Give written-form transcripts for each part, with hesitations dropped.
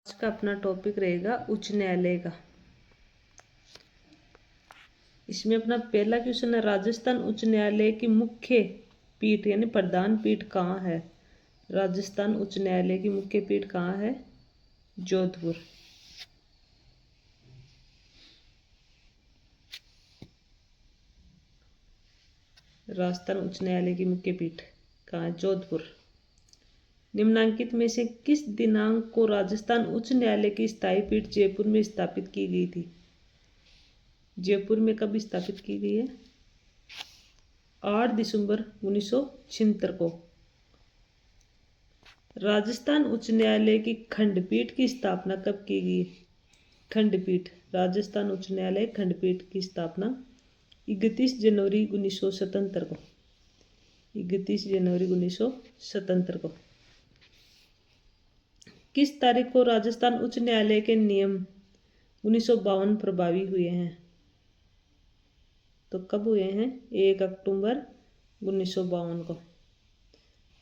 आज का अपना टॉपिक रहेगा उच्च न्यायालय का। इसमें अपना पहला क्वेश्चन है, राजस्थान उच्च न्यायालय की मुख्य पीठ यानी प्रधान पीठ कहाँ है? राजस्थान उच्च न्यायालय की मुख्य पीठ कहाँ है? जोधपुर। राजस्थान उच्च न्यायालय की मुख्य पीठ कहाँ है? जोधपुर। निम्नलिखित में से किस दिनांक को राजस्थान उच्च न्यायालय की स्थायी पीठ जयपुर में स्थापित की गई थी? जयपुर में कब स्थापित की गई है? 8 दिसंबर 1976 को। राजस्थान उच्च न्यायालय की खंडपीठ की स्थापना कब की गई? खंडपीठ, राजस्थान उच्च न्यायालय खंडपीठ की स्थापना 31 जनवरी 1977 को। 31 जनवरी 1977 को। किस तारीख को राजस्थान उच्च न्यायालय के नियम 1952 प्रभावी हुए हैं? तो कब हुए हैं? 1 अक्टूबर 1952 को।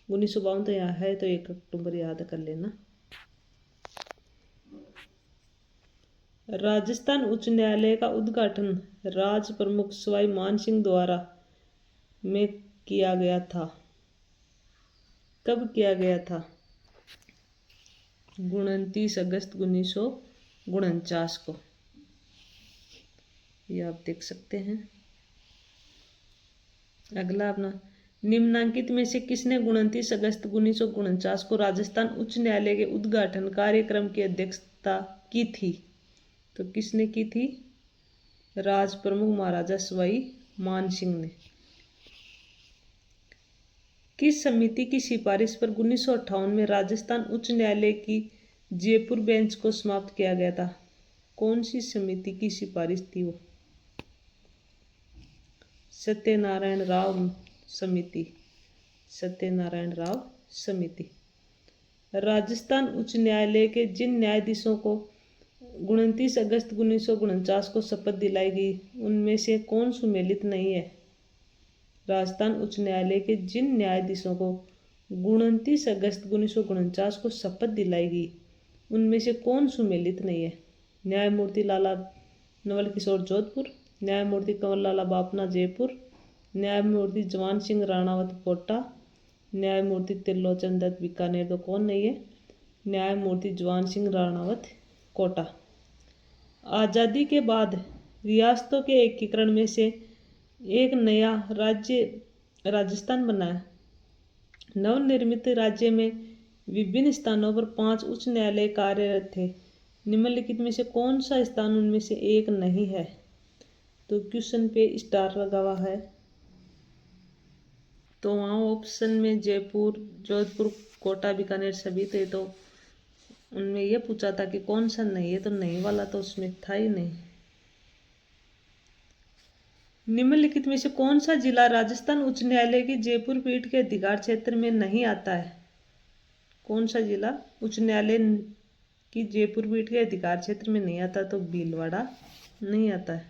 1952 तो यहाँ है, तो 1 अक्टूबर याद कर लेना। राजस्थान उच्च न्यायालय का उद्घाटन राज प्रमुख सवाई मान सिंह द्वारा में किया गया था। कब किया गया था? 29 अगस्त 1949 को। ये आप देख सकते हैं। अगला अपना, निम्नलिखित में से किसने 29 अगस्त 1949 को राजस्थान उच्च न्यायालय के उद्घाटन कार्यक्रम की अध्यक्षता की थी? तो किसने की थी? राज प्रमुख महाराजा सवाई मान सिंह ने। किस समिति की सिफारिश पर 1958 में राजस्थान उच्च न्यायालय की जयपुर बेंच को समाप्त किया गया था? कौन सी समिति की सिफारिश थी वो? सत्यनारायण राव समिति। सत्यनारायण राव समिति। राजस्थान उच्च न्यायालय के जिन न्यायाधीशों को 29 अगस्त 1949 को शपथ दिलाई गई, उनमें से कौन सुमेलित नहीं है? राजस्थान उच्च न्यायालय के जिन न्यायाधीशों को 29 अगस्त 1949 को शपथ दिलाई गई, उनमें से कौन सुमेलित नहीं है? न्यायमूर्ति लाला नवल किशोर जोधपुर, न्यायमूर्ति कंवर लाला बापना जयपुर, न्यायमूर्ति जवान सिंह राणावत कोटा, न्यायमूर्ति त्रिलोचन दत्त बीकानेर। तो कौन नहीं है? न्यायमूर्ति जवान सिंह राणावत कोटा। आज़ादी के बाद रियासतों के एकीकरण में से एक नया राज्य राजस्थान बना है। नवनिर्मित राज्य में विभिन्न स्थानों पर 5 उच्च न्यायालय कार्यरत थे। निम्नलिखित में से कौन सा स्थान उनमें से एक नहीं है? तो क्वेश्चन पे स्टार लगा हुआ है, तो वहाँ ऑप्शन में जयपुर, जोधपुर, कोटा, बीकानेर सभी थे, तो उनमें यह पूछा था कि कौन सा नहीं है, तो नहीं वाला तो उसमें था ही नहीं। निम्नलिखित में से कौन सा जिला राजस्थान उच्च न्यायालय की जयपुर पीठ के अधिकार क्षेत्र में नहीं आता है? कौन सा जिला उच्च न्यायालय की जयपुर पीठ के अधिकार क्षेत्र में नहीं आता? तो भीलवाड़ा नहीं आता है।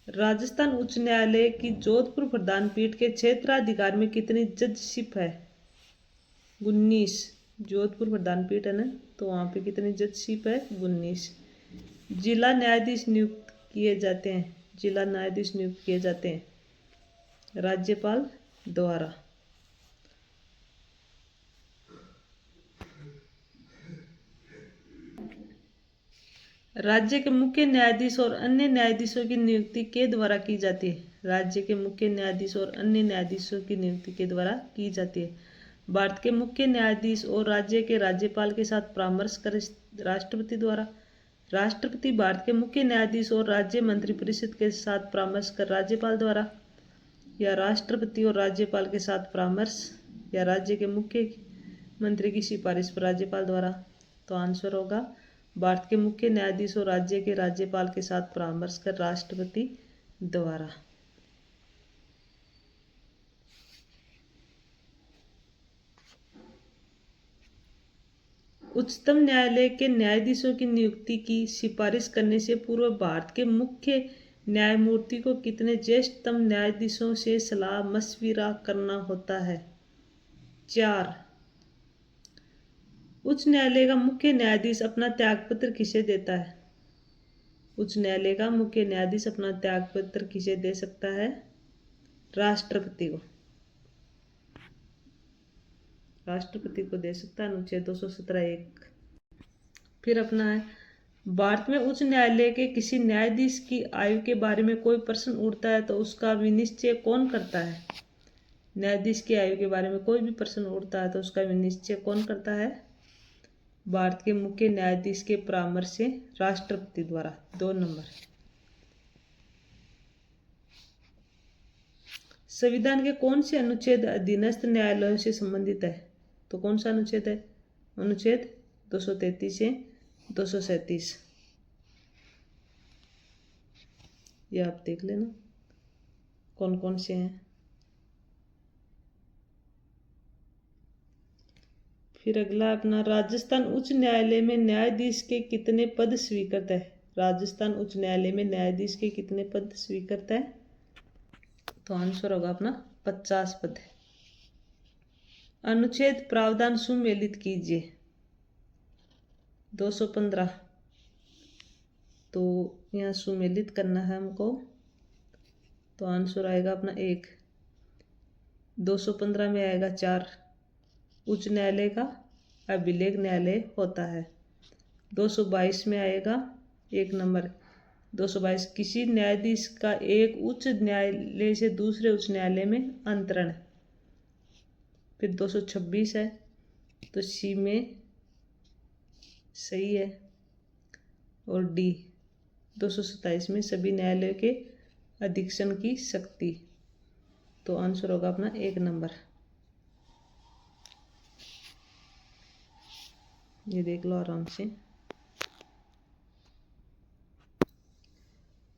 राजस्थान उच्च न्यायालय की जोधपुर प्रधान पीठ के क्षेत्राधिकार में कितनी जजशिप है? 19। जोधपुर प्रधान पीठ है ना, तो वहाँ पे कितनी जजशिप है? 19। जिला न्यायाधीश नियुक्त किए जाते हैं। जिला न्यायाधीश नियुक्त किए जाते हैं राज्यपाल द्वारा। राज्य के मुख्य न्यायाधीश और अन्य न्यायाधीशों की नियुक्ति के द्वारा की जाती है। राज्य के मुख्य न्यायाधीश और अन्य न्यायाधीशों की नियुक्ति के द्वारा की जाती है। भारत के मुख्य न्यायाधीश और राज्य के राज्यपाल के साथ परामर्श कर राष्ट्रपति द्वारा। राष्ट्रपति भारत के मुख्य न्यायाधीश और राज्य मंत्रिपरिषद के साथ परामर्श कर राज्यपाल द्वारा, या राष्ट्रपति और राज्यपाल के साथ परामर्श या राज्य के मुख्य मंत्री की सिफारिश पर राज्यपाल द्वारा। तो आंसर होगा भारत के मुख्य न्यायाधीश और राज्य के राज्यपाल के साथ परामर्श कर राष्ट्रपति द्वारा। उच्चतम न्यायालय के न्यायाधीशों की नियुक्ति की सिफारिश करने से पूर्व भारत के मुख्य न्यायमूर्ति को कितने ज्येष्ठतम न्यायाधीशों से सलाह मशविरा करना होता है? 4। उच्च न्यायालय का मुख्य न्यायाधीश अपना त्यागपत्र किसे देता है? उच्च न्यायालय का मुख्य न्यायाधीश अपना त्यागपत्र किसे दे सकता है? राष्ट्रपति को। राष्ट्रपति को दे सकता है, अनुच्छेद 217(1). फिर अपना है, भारत में उच्च न्यायालय के किसी न्यायाधीश की आयु के बारे में कोई प्रश्न उठता है तो उसका विनिश्चय कौन करता है? न्यायाधीश की आयु के बारे में कोई भी प्रश्न उठता है तो उसका विनिश्चय कौन करता है? भारत के मुख्य न्यायाधीश के परामर्श से राष्ट्रपति द्वारा। 2 नंबर। संविधान के कौन से अनुच्छेद अधीनस्थ न्यायालयों से संबंधित है? तो कौन सा अनुच्छेद है? अनुच्छेद 233 से 237। ये आप देख लेना कौन कौन से हैं। फिर अगला अपना, राजस्थान उच्च न्यायालय में न्यायाधीश के कितने पद स्वीकृत है? राजस्थान उच्च न्यायालय में न्यायाधीश के कितने पद स्वीकृत है? तो आंसर होगा अपना 50 पद। अनुच्छेद प्रावधान सुमेलित कीजिए। 215। तो यहाँ सुमेलित करना है हमको, तो आंसर आएगा अपना 1। 215 में आएगा 4। उच्च न्यायालय का अभिलेख न्यायालय होता है। 222 में आएगा 1 नंबर। 222, किसी न्यायाधीश का एक उच्च न्यायालय से दूसरे उच्च न्यायालय में अंतरण। फिर 226 है, तो सी में सही है। और डी 227 में सभी न्यायालयों के अधीक्षण की शक्ति। तो आंसर होगा अपना 1 नंबर। ये देख लो आराम से।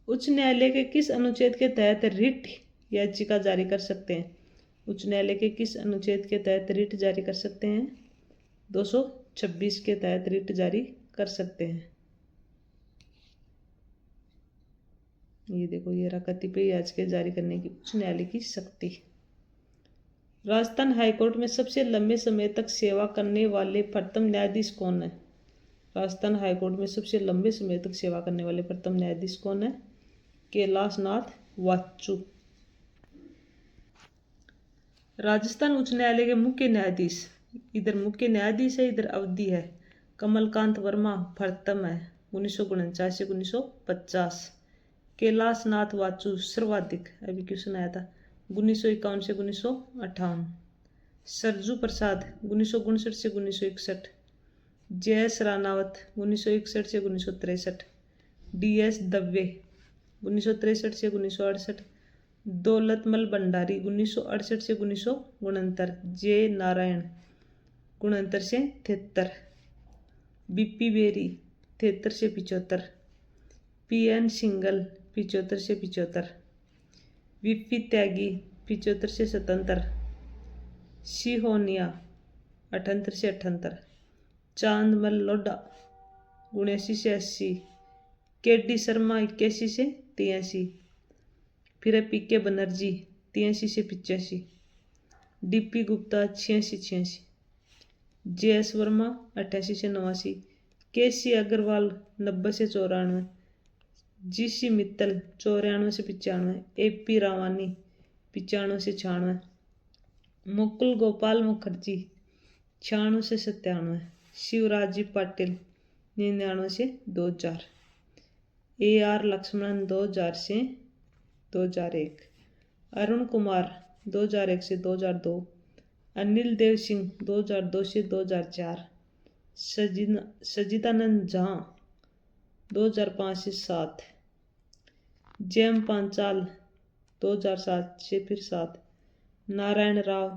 उच्च न्यायालय के किस अनुच्छेद के तहत रिट याचिका जारी कर सकते हैं? उच्च न्यायालय के किस अनुच्छेद के तहत रिट जारी कर सकते हैं? 226 के तहत रिट जारी कर सकते हैं। ये देखो, ये रहा कतिपय याचिका जारी करने की उच्च न्यायालय की शक्ति। राजस्थान हाईकोर्ट में सबसे लंबे समय तक सेवा करने वाले प्रथम न्यायाधीश कौन है? राजस्थान हाईकोर्ट में सबसे लंबे समय तक सेवा करने वाले प्रथम न्यायाधीश कौन है? कैलाशनाथ वाचु। राजस्थान उच्च न्यायालय के मुख्य न्यायाधीश, इधर मुख्य न्यायाधीश है, इधर अवधि है। कमलकांत वर्मा प्रथम है, 1949 से 1950। कैलाशनाथ वाचु सर्वाधिक, अभी क्वेश्चन आया था, 1951 से 1958। सरजू प्रसाद 1959 से 1961। जयस रानावत 1961 से 1963। DS दवे 1963 से 1968। दौलतमल भंडारी 1968 से 1969। जे नारायण 69 से 73। BP बेरी 73 से 75। PN सिंगल 75 से 75। VP त्यागी 75 से 77। सिहोनिया 78 से 78। चांदमल लोढ़ा 79 से 80। KD शर्मा 81 से 83। फिर PK बनर्जी 83 से 85। DP गुप्ता 86। JS वर्मा 88 से 89। KC अग्रवाल 90 से 94। GC मित्तल 94 से 95। AP रावानी 95 से 96। मुकुल गोपाल मुखर्जी 96 से 97। शिवराज पाटिल 99 से 2000। AR लक्ष्मणन 2000 से 2001। अरुण कुमार 2001 से 2002। अनिल देव सिंह 2002 से 2004। सजिदानंद झा 2005 से 7। जेम पांचाल 2007 से फिर 7। नारायण राव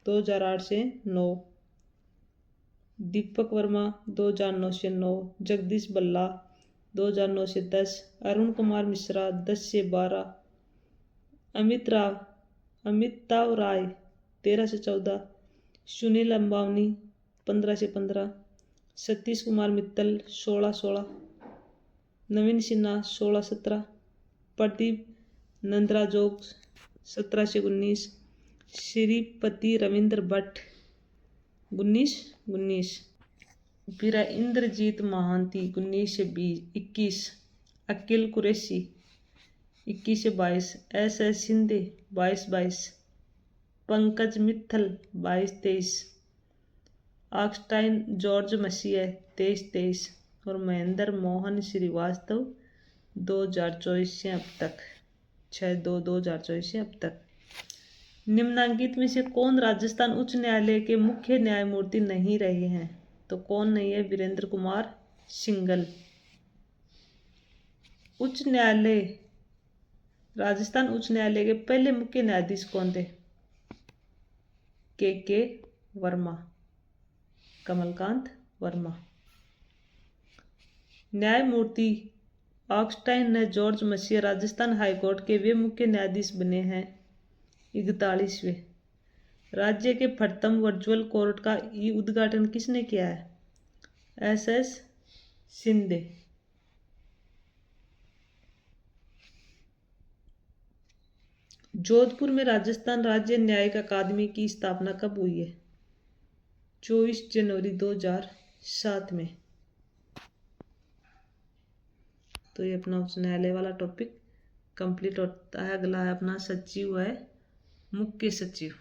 2008 से 9। दीपक वर्मा 2009 से 9। जगदीश बल्ला 2009 से 10। अरुण कुमार मिश्रा 10 से 12। अमिताभ राय 13 से 14। सुनील अंबावनी 15 से 15। सतीश कुमार मित्तल 16। नवीन सिन्हा 16-17। प्रदीप नंदराजोग 17 से 19। श्रीपति रविंद्र भट्ट 19। फिर है इंद्रजीत महांती 1921, अकील कुरैशी 21-22, एस शिंदे 22-22, पंकज मित्तल 22-23, ऑक्सटाइन जॉर्ज मसीह 23-23 और महेंद्र मोहन श्रीवास्तव 2024 से अब तक 6/2/2024 से अब तक। निम्नांकित में से कौन राजस्थान उच्च न्यायालय के मुख्य न्यायमूर्ति नहीं रहे हैं? तो कौन नहीं है? वीरेंद्र कुमार सिंघल। उच्च न्यायालय राजस्थान उच्च न्यायालय के पहले मुख्य न्यायाधीश कौन थे? के वर्मा, कमलकांत वर्मा। न्यायमूर्ति ऑक्सटाइन ने जॉर्ज मसीह राजस्थान हाईकोर्ट के वे मुख्य न्यायाधीश बने हैं 41वें। राज्य के प्रथम वर्चुअल कोर्ट का उद्घाटन किसने किया है? एस शिंदे। जोधपुर में राजस्थान राज्य न्यायिक अकादमी की स्थापना कब हुई है? 24 जनवरी 2007 में। तो ये अपना उच्च न्यायालय वाला टॉपिक कंप्लीट होता है। अगला है अपना सचिव है मुख्य सचिव।